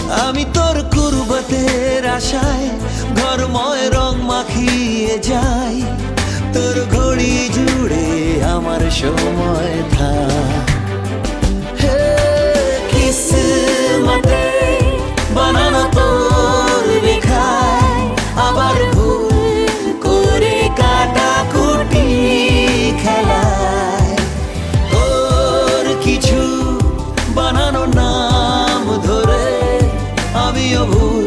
আমি তোর কুরবতের আশায় ঘরময় রং মাখিয়ে যাই, তোর ঘড়ি জুড়ে আমার সময় থাক। হে কিসমতে বানানো তোর রেখায় আবার ভুল করে কাটাকুটি খেলায়, তোর কিছু বানানো নাম ধরে আমিও ভুল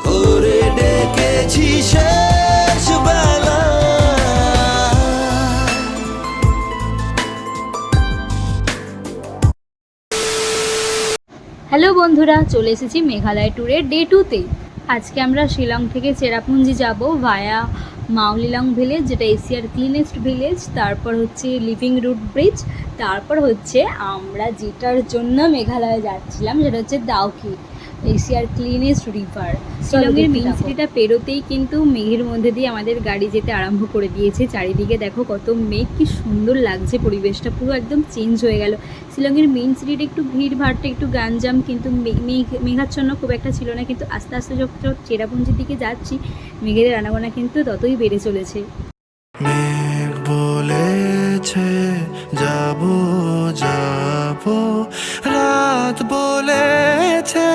করে ডেকেছি শেষ বেলা। হ্যালো বন্ধুরা, চলে এসেছি মেঘালয় ট্যুরের ডে 2তে। আজকে আমরা শিলং থেকে চেরাপুঞ্জি যাব ভায়া মাউলিলং ভিলেজ, যেটা এশিয়ার ক্লিনেস্ট ভিলেজ। তারপর হচ্ছে লিভিং রুট ব্রিজ। তারপর হচ্ছে আমরা যেটার জন্য মেঘালয়ে যাচ্ছিলাম, সেটা হচ্ছে দাউকি, এশিয়ার ক্লিনেস্ট রিভার। শিলংয়ের মেইন সিটিটা পেরোতেই কিন্তু মেঘের মধ্যে দিয়ে আমাদের গাড়ি যেতে আরম্ভ করে দিয়েছে। চারিদিকে দেখো কত মেঘ, কি সুন্দর লাগছে, পরিবেশটা পুরো একদম চেঞ্জ হয়ে গেল। শিলংয়ের মেইন সিটিটা একটু ভিড় ভাড়টা, একটু গাঞ্জাম, কিন্তু মেঘাচ্ছন্ন খুব একটা ছিল না। কিন্তু আস্তে আস্তে যত চেরাপুঞ্জির দিকে যাচ্ছি, মেঘের আনাগোনা কিন্তু ততই বেড়ে চলেছে। মেঘ বলেছে যাব যাব, রাত বলেছে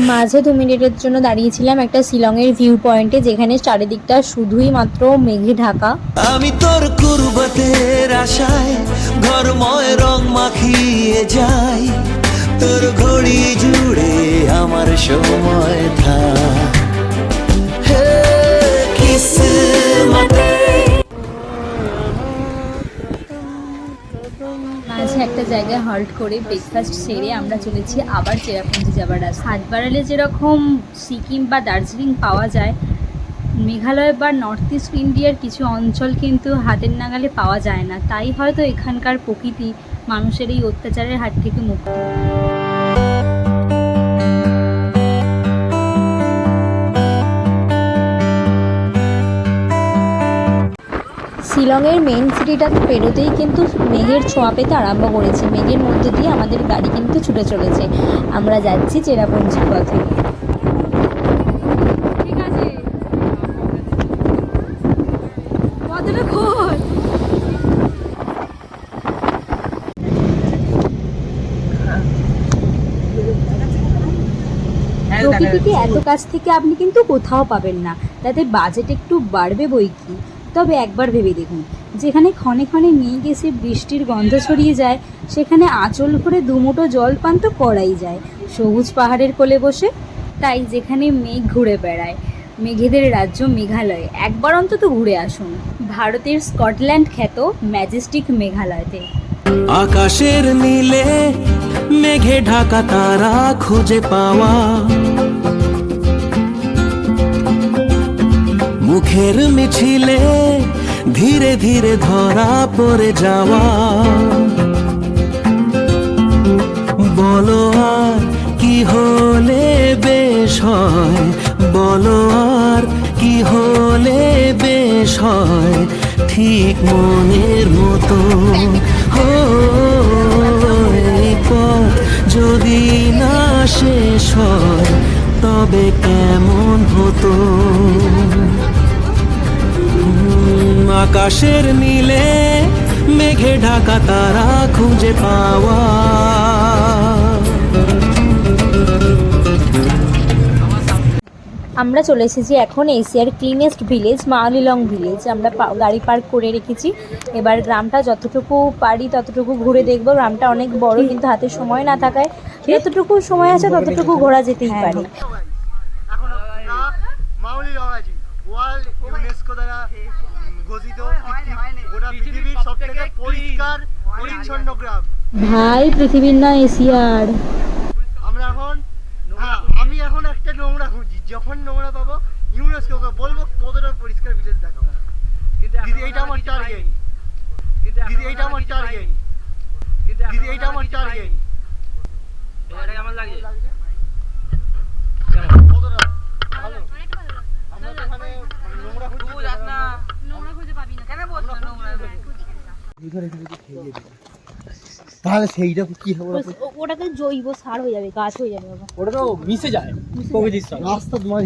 মাঝে 2 মিনিটের জন্য দাঁড়িয়েছিলাম একটা শিলংয়ের ভিউ পয়েন্টে, যেখানে চারিদিকটা শুধুই মাত্র মেঘে ঢাকা। আমি তোর কুরবতের আশায় ঘরময় রং মাখিয়ে যাই, তোর ঘড়ি জুড়ে আমার সময় থাক। হে কিসমতে মাঝে একটা জায়গায় হল্ট করে ব্রেকফাস্ট সেরে আমরা চলেছি আবার চেরাপুঞ্জি যাবার রাস্তা। হাত বাড়ালে যেরকম সিকিম বা দার্জিলিং পাওয়া যায়, মেঘালয় বা নর্থ ইস্ট ইন্ডিয়ার কিছু অঞ্চল কিন্তু হাতের নাগালে পাওয়া যায় না। তাই হয়তো এখানকার প্রকৃতি মানুষের এই অত্যাচারের হাত থেকে মুক্ত। শিলংয়ের মেইন সিটিটা পেরোতেই কিন্তু মেঘের ছোঁয়া পেতে আরম্ভ করেছে। মেঘের মধ্যে দিয়ে আমাদের গাড়ি কিন্তু ছুটে চলেছে। আমরা যাচ্ছি চেরাপুঞ্জির পথে। ঠিক আছে, প্রকৃতিকে এত কাছ থেকে আপনি কিন্তু কোথাও পাবেন না, তাতে বাজেট একটু বাড়বে বই কি। তবে একবার ভেবে দেখুন, যেখানে ক্ষণে ক্ষণে মেঘ এসে বৃষ্টির গন্ধ ছড়িয়ে যায়, সেখানে আঁচল ভরে দুমুঠো জল পান তো করাই যায় সবুজ পাহাড়ের কোলে বসে। তাই যেখানে মেঘ ঘুরে বেড়ায়, মেঘেদের রাজ্য মেঘালয়ে একবার অন্তত ঘুরে আসুন। ভারতের স্কটল্যান্ড খ্যাত ম্যাজেস্টিক মেঘালয়তে। আকাশের নীলে মেঘে ঢাকা তারা খুঁজে পাওয়া, মুখের মিছিলে ধীরে ধীরে ধরা পড়ে যাওয়া। বলো আর কি হলে বেশ হয়, বলো আর কি হলে বেশ হয়, ঠিক মনের মতো। এই পথ যদি না শেষ হয়, তবে কেমন হতো। আকাশের নীলে মেঘে ঢাকা তারা খুঁজে পাওয়া। আমরা চলে এসেছি এখন এশিয়ার ক্লিনেস্ট ভিলেজ মাউলিলং ভিলেজ। আমরা গাড়ি পার্ক করে রেখেছি। এবার গ্রামটা যতটুকু পারি ততটুকু ঘুরে দেখবো। গ্রামটা অনেক বড়, কিন্তু হাতে সময় না থাকায় যতটুকু সময় আছে ততটুকু ঘোরা যেতেই পারে। ওয়ার্ল্ড ইউনেস্কো দ্বারা ঘোষিত গোটা পৃথিবীর সবথেকে পরিষ্কার পরিচ্ছন্ন গ্রাম। ভাই পৃথিবীর না এশিয়ার। আমরা এখন আমি এখন একটা নোংরা খুঁজি, যখন নোংরা পাবো ইউনেস্কোকে বলবো কতটা পরিষ্কার ভিলেজ দেখাবো। দিদি এইটা আমার টার্গেট, দিদি এইটা আমার টার্গেট, দিদি এইটা আমার টার্গেট। এটা কেমন লাগছে? কতটা ভালো? আমরা তো এখানে নোংরা খুঁজি, নোংরা খুঁজে পাবি না। কেন বলছো নোংরা? তাহলে সেইটা কি হবে? ওটা তো জৈব সার হয়ে যাবে, গাছ হয়ে যাবে বাবা। ওটা তো মিশে যায় প্রকৃতির সঙ্গে। রাস্তা তোমার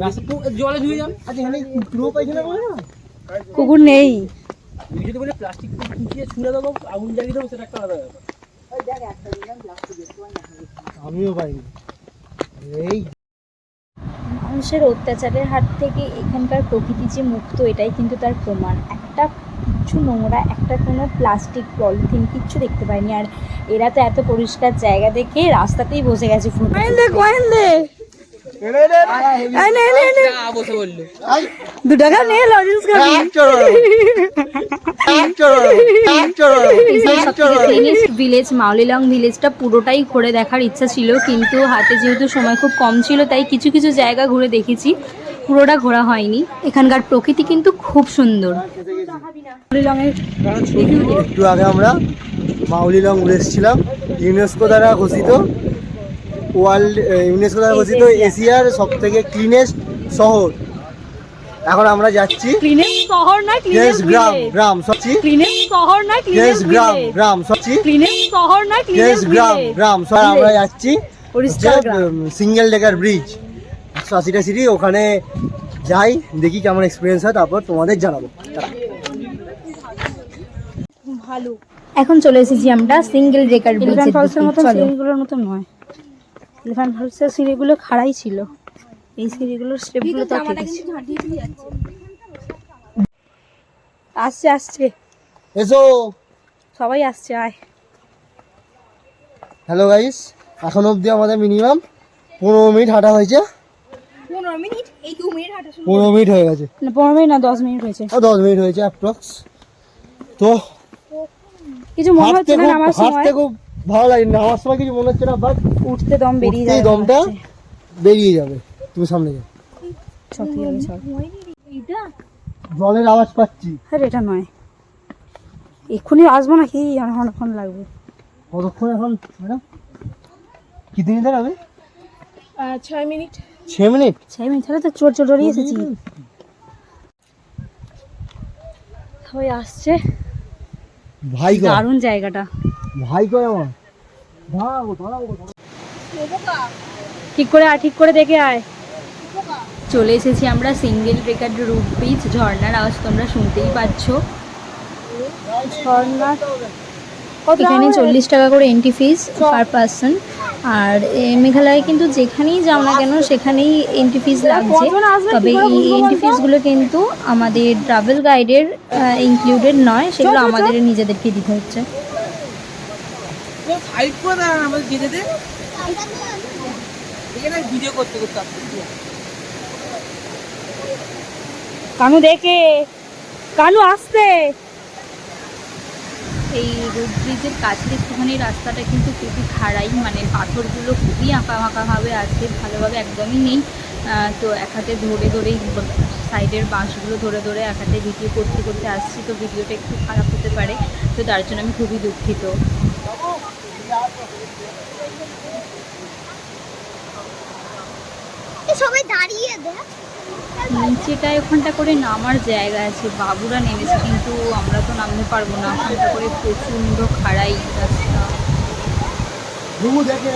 রাস্তা জলে ধুয়ে যাবে। আচ্ছা এখানে কুকুরও পায়খানা করে না? কুকুর নেই। তুমি যদি বলে প্লাস্টিক কুচিয়ে ছুঁড়ে দেবো, আগুন জ্বালিয়ে দেবো, সেটা একটা আলাদা ব্যাপার। আমিও পাইনি। এই মানুষের অত্যাচারের হাত থেকে এখানকার প্রকৃতি যে মুক্ত, এটাই কিন্তু তার প্রমাণ। একটা কিচ্ছু নোংরা, একটা কোনো প্লাস্টিক পলিথিন কিচ্ছু দেখতে পাইনি। আর এরা তো এত পরিষ্কার জায়গা দেখে রাস্তাতেই বসে গেছে ফটো। বসে বললো 2 টাকা নিয়ে লজেন্স খাবি। ভিলেজ মাওলিলং ভিলেজটা পুরোটাই ঘুরে দেখার ইচ্ছা ছিল, কিন্তু হাতে যেহেতু সময় খুব কম ছিল তাই কিছু কিছু জায়গা ঘুরে দেখেছি, পুরোটা ঘোরা হয়নি। এখানকার প্রকৃতি কিন্তু খুব সুন্দর। মাওলিলংয়ের একটু আগে আমরা মাউলিলং এসেছিলাম, ইউনেস্কো দ্বারা ঘোষিত এশিয়ার সব থেকে ক্লিনেস্ট শহর। এখন আমরা যাচ্ছি ক্লিনেস্ট শহর না, ক্লিনেস্ট গ্রাম ভিলেজ। গ্রাম সবচেয়ে ক্লিনেস্ট শহর না, ক্লিনেস্ট গ্রাম ভিলেজ। গ্রাম সবচেয়ে ক্লিনেস্ট শহর না, ক্লিনেস্ট গ্রাম ভিলেজ। গ্রাম সব আমরা যাচ্ছি পরিষ্কার গ্রাম। সিঙ্গেল ডেকার ব্রিজ 180টা সিঁড়ি, ওখানে যাই দেখি কেমন এক্সপিরিয়েন্স হয়, তারপর তোমাদের জানাবো। ভালো। এখন চলে এসেছি আমরা সিঙ্গেল ডেকার ব্রিজের এলিফ্যান্ট ফলসের মতো দিকে। চলো। সিঁড়িগুলোর মতো নয়, এলিফ্যান্ট ফলসের সিঁড়িগুলো খাড়াই ছিল, এই সিঁড়িগুলোর স্টেপগুলো তো ঠিক আছে। আসছে আসছে, এসো। সবাই আসছে, আয়। হ্যালো গাইস, এখন অবধি আমাদের মিনিমাম 15 মিনিট হাঁটা হয়েছে। 15 মিনিট? এই 2 মিনিট হাঁটা শুরু। 15 মিনিট হয়ে গেছে, না 15 মিনিট না, 10 মিনিট হয়েছে। 10 মিনিট হয়েছে অ্যাপ্রক্স। তো কিছু মনে হচ্ছে না আমার সময়, হাঁটতে খুব ভালো লাগে, নামার সময় কিছু মনে হচ্ছে না, বাট উঠতে দম বেরিয়ে উঠতেই যায়, দমটা বেরিয়ে যাবে। তুমি সামনে যাও, সত্যি যাবে সব। জলের আওয়াজ পাচ্ছি। আরে এটা নয়, এক্ষুনি আসবো নাকি, আর অনেকক্ষণ লাগবে। কতক্ষণ এখন ম্যাডাম? কি দিন দাঁড়াবে? 6 মিনিট। 6 মিনিট? 6 মিনিট হলে তো চোর চড়িয়ে এসেছি। সবাই আসছে, ভাই কর, দারুণ জায়গাটা। ভাই কর আমার। দাঁড়াবো দাঁড়াবো। ঠিক করে আয়, ঠিক করে দেখে আয়। চলে এসেছি আমরা সিঙ্গেল ডেকার রুট ব্রিজ। ঝর্ণার আওয়াজ তোমরা শুনতেই পাচ্ছ। ঝর্ণা এখানে 40 টাকা করে এন্ট্রি ফিস পার পারসন। আর মেঘালয়ে কিন্তু যেখানেই যাও না কেন সেখানেই এন্ট্রি ফিস লাগছে। তবে এই এন্ট্রি ফিসগুলো কিন্তু আমাদের ট্রাভেল গাইডের ইনক্লুডেড নয়, সেগুলো আমাদের নিজেদেরকে দিতে হচ্ছে। সাইড করে না আমাদের যেতে এখানে ভিডিও করতে করতে আসছে। কানু দেখে, কানু আসতে। এই রুট ব্রিজের কাছের একটুখানি রাস্তাটা কিন্তু খুবই খাড়াই, মানে পাথরগুলো খুবই আঁকা বাঁকাভাবে আছে, ভালোভাবে একদমই নেই। তো এক হাতে ধরে ধরেই সাইডের বাঁশগুলো ধরে ধরে এক হাতে ভিডিও করতে করতে আসছি, তো ভিডিওটা একটু খারাপ হতে পারে, তো তার জন্য আমি খুবই দুঃখিত। সবাই দাঁড়িয়ে দেখ। নিচেটায় ওখানটা করে নামার জায়গা আছে, বাবুরা নেমেছে, কিন্তু আমরা তো নামতে পারবো না, ওখানটা করে প্রচণ্ড খাড়াই রাস্তা। ঘুমু দেখে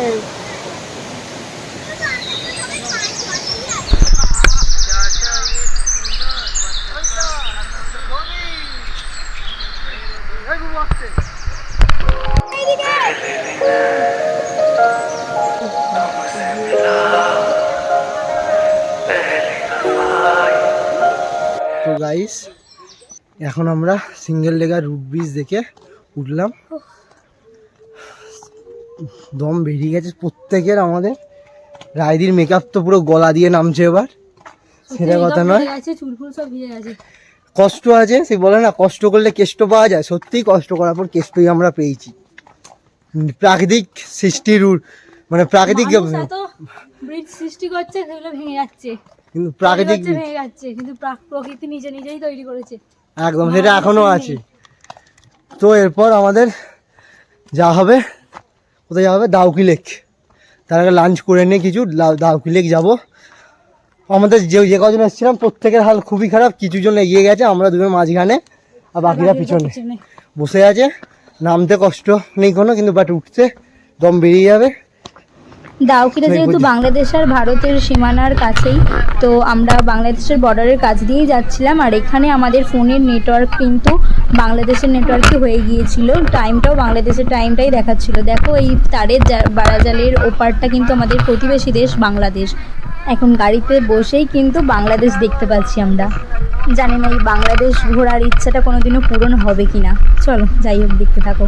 তো গাইস, এখন আমরা সিঙ্গেল লেগার রুট ব্রিজ দেখে উঠলাম। দম বেরিয়ে গেছে প্রত্যেকের। আমাদের রায়দির মেকআপ তো পুরো গলা দিয়ে নামছে এবার, সেটা কথা নয়। চুলফুল সব ভিজে গেছে। কষ্ট আছে, সে বলে না কষ্ট করলে কেষ্ট পাওয়া যায়, সত্যিই কষ্ট করার পর কেষ্টই আমরা পেয়েছি। প্রাকৃতিক সৃষ্টির মানে প্রাকৃতিক ব্রিজ সৃষ্টি করছে, সেগুলো ভেঙে যাচ্ছে, কিন্তু প্রাকৃতিক ভেঙে যাচ্ছে, কিন্তু প্রকৃতি নিজে নিজেই তৈরি করেছে। একদম, সেটা এখনো আছে। তো এরপর আমাদের যাওয়া হবে, কোথায় যাওয়া হবে? দাউকি লেক। তার আগে লাঞ্চ করে নিয়ে কিছু দাউকি লেক যাবো। আমাদের যে কজন এসেছিলাম প্রত্যেকের হাল খুবই খারাপ, কিছু জন এগিয়ে গেছে, আমরা দুজন মাঝখানে আর বাকিরা পিছনে বসে আছে। নামতে কষ্ট নেই কোনো, কিন্তু বাট উঠতে দম বেরিয়ে যাবে। দাউকিটা যেহেতু বাংলাদেশ আর ভারতের সীমানার কাছেই, তো আমরা বাংলাদেশের বর্ডারের কাছ দিয়েই যাচ্ছিলাম। আর এখানে আমাদের ফোনের নেটওয়ার্ক কিন্তু বাংলাদেশের নেটওয়ার্কই হয়ে গিয়েছিল, টাইমটাও বাংলাদেশের টাইমটাই দেখাচ্ছিল। দেখো এই তারের বাড়াজালের ওপারটা কিন্তু আমাদের প্রতিবেশী দেশ বাংলাদেশ। এখন গাড়িতে বসেই কিন্তু বাংলাদেশ দেখতে পাচ্ছি আমরা। জানি না এই বাংলাদেশ ঘোরার ইচ্ছাটা কোনোদিনও পূরণ হবে কি না। চলো যাই হোক, দেখতে থাকো।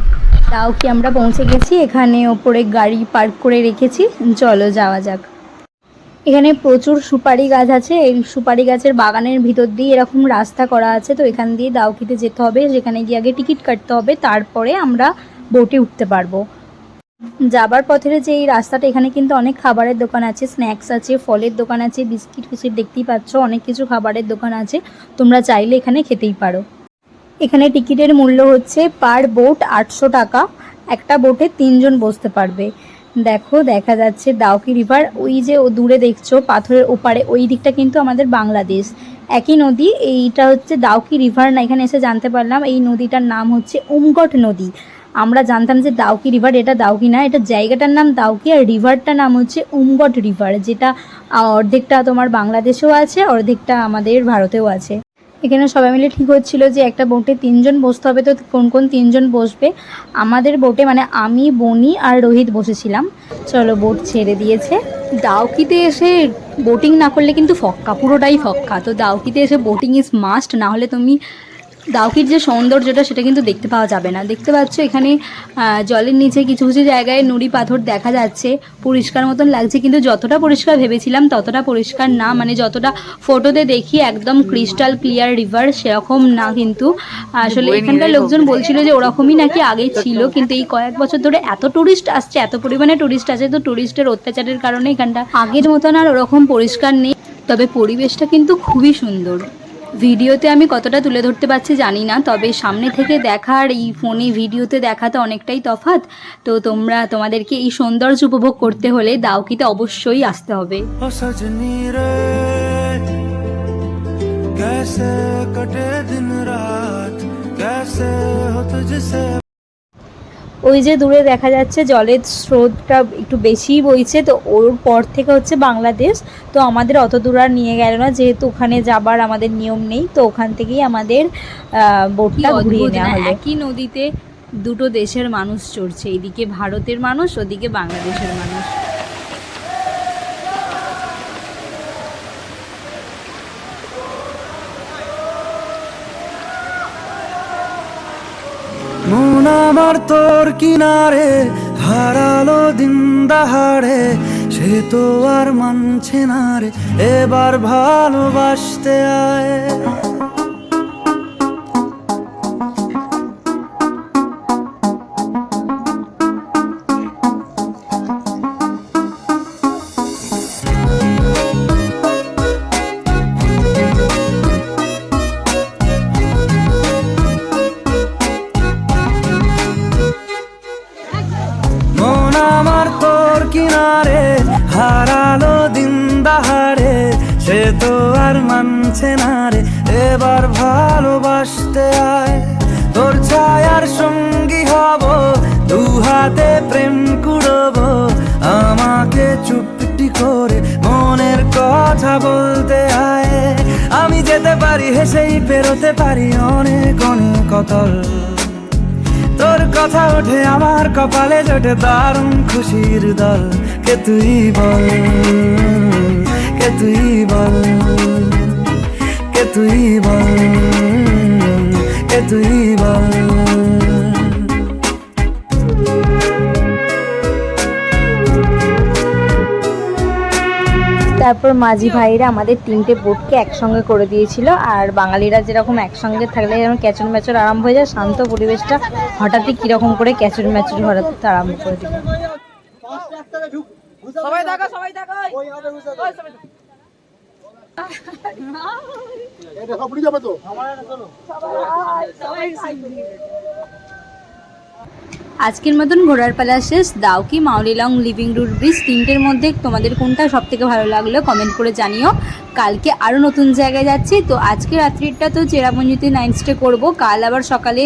তাও কি আমরা পৌঁছে গেছি, এখানে ওপরে গাড়ি পার্ক করে রেখেছি, চলো যাওয়া যাক। এখানে প্রচুর সুপারি গাছ আছে, এই সুপারি গাছের বাগানের ভিতর দিয়ে এরকম রাস্তা করা আছে। তো এখান দিয়ে দাউকিতে যেতে হবে, সেখানে গিয়ে আগে টিকিট কাটতে হবে, তারপরে আমরা বোটে উঠতে পারবো। যাবার পথের যে এই রাস্তাটা, এখানে কিন্তু অনেক খাবারের দোকান আছে, স্ন্যাক্স আছে, ফলের দোকান আছে, বিস্কিট ফিস্কিট দেখতেই পাচ্ছ, অনেক কিছু খাবারের দোকান আছে, তোমরা চাইলে এখানে খেতেই পারো। এখানে টিকিটের মূল্য হচ্ছে পার বোট 800 টাকা, একটা বোটে 3 জন বসতে পারবে। দেখো দেখা যাচ্ছে দাউকি রিভার, ওই যে ও দূরে দেখছো পাথরের ওপারে, ওই দিকটা কিন্তু আমাদের বাংলাদেশ। একই নদী, এইটা হচ্ছে দাউকি রিভার না, এখানে এসে জানতে পারলাম এই নদীটার নাম হচ্ছে উমগট নদী। আমরা জানতাম যে দাউকি রিভার, এটা দাউকি না, এটা জায়গাটার নাম দাউকি, আর রিভারটার নাম হচ্ছে উমগট রিভার, যেটা অর্ধেকটা তোমার বাংলাদেশেও আছে, অর্ধেকটা আমাদের ভারতেও আছে। এখানে সবাই মিলে ঠিক হচ্ছিল যে একটা বোটে 3 জন বসতে হবে, তো কোন কোন 3 জন বসবে। আমাদের বোটে মানে আমি, বনি আর রোহিত বসেছিলাম। চলো বোট ছেড়ে দিয়েছে। দাউকিতে এসে বোটিং না করলে কিন্তু ফক্কা, পুরোটাই ফক্কা। তো দাউকিতে এসে বোটিং ইজ মাস্ট, না হলে তুমি দাউকির যে সৌন্দর্যটা সেটা কিন্তু দেখতে পাওয়া যাবে না। দেখতে পাচ্ছ এখানে জলের নিচে কিছু কিছু জায়গায় নুড়ি পাথর দেখা যাচ্ছে, পরিষ্কার মতন লাগছে, কিন্তু যতটা পরিষ্কার ভেবেছিলাম ততটা পরিষ্কার না। মানে যতটা ফটোতে দেখি একদম ক্রিস্টাল ক্লিয়ার রিভার, সেরকম না। কিন্তু আসলে এখানকার লোকজন বলছিল যে ওরকমই নাকি আগে ছিল, কিন্তু এই কয়েক বছর ধরে এত টুরিস্ট আসছে, এত পরিমাণে টুরিস্ট আছে, তো টুরিস্টের অত্যাচারের কারণে এখানটা আগের মতন আর ওরকম পরিষ্কার নেই। তবে পরিবেশটা কিন্তু খুবই সুন্দর। ভিডিওতে আমি কতটা তুলে ধরতে পারছি জানি না, তবে সামনে থেকে দেখা আর এই ফোনে ভিডিওতে দেখা তো অনেকটাই তফাৎ। তো তোমাদেরকে এই সৌন্দর্য উপভোগ করতে হলে দাউকিতে অবশ্যই আসতে হবে। ओ सजनी रे कैसे कटे दिन रात कैसे हो तुझसे। ওই যে দূরে দেখা যাচ্ছে জলের স্রোতটা একটু বেশিই বইছে, তো ওর পর থেকে হচ্ছে বাংলাদেশ। তো আমাদের অত দূর আর নিয়ে গেল না, যেহেতু ওখানে যাবার আমাদের নিয়ম নেই, তো ওখান থেকেই আমাদের বোটটা ঘুরিয়ে নেওয়া হলো। একই নদীতে দুটো দেশের মানুষ চড়ছে, এদিকে ভারতের মানুষ, ওদিকে বাংলাদেশের মানুষ। মন আমার তোর কিনারে হারালো দিন দাহাড়ে, সে তো আর মানছে না রে, এবার ভালোবাসতে আয়। কিনারে হারালো দিন দাহাড়ে, সে তো আর মানছে না রে, এবার ভালোবাসতে আয়। তোর ছায়ার সঙ্গী হব, দু হাতে প্রেম কুড়বো, আমাকে চুপটি করে মনের কথা বলতে আয়। আমি যেতে পারি হেসেই পেরোতে পারি অনেক অনেক অতল, তোর কথা ওঠে আমার কপালে জোটে দারুণ খুশির দল। কে তুই বল, কে তুই বল, কে তুই বল, কে তুই বল। তারপর মাঝি ভাইরা আমাদের 3টে বোটকে একসঙ্গে করে দিয়েছিল। আর বাঙালিরা যেরকম একসঙ্গে থাকলে যেমন ক্যাচর ম্যাচর আরম্ভ হয়ে যায়, শান্ত পরিবেশটা হঠাৎই কীরকম করে ক্যাচর ম্যাচর হঠাৎ আরম্ভ করে দিল। আজকের মতন ঘোরার পালা শেষ। Dawki, Mawlynnong, living root bridge, তিনটের মধ্যে তোমাদের কোনটা সব থেকে ভালো লাগলো কমেন্ট করে জানিও। কালকে আরও নতুন জায়গায় যাচ্ছি। তো আজকে রাত্রিটা তো চেরাপুঞ্জিতে নাইট স্টে করবো, কাল আবার সকালে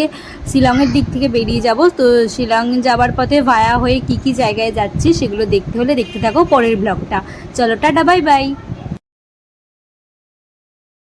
শিলংয়ের দিক থেকে বেরিয়ে যাব। তো শিলং যাবার পথে ভায়া হয়ে কি কি জায়গায় যাচ্ছি সেগুলো দেখতে হলে দেখতে থাকো পরের ব্লগটা। চলো টাটা, বাই বাই।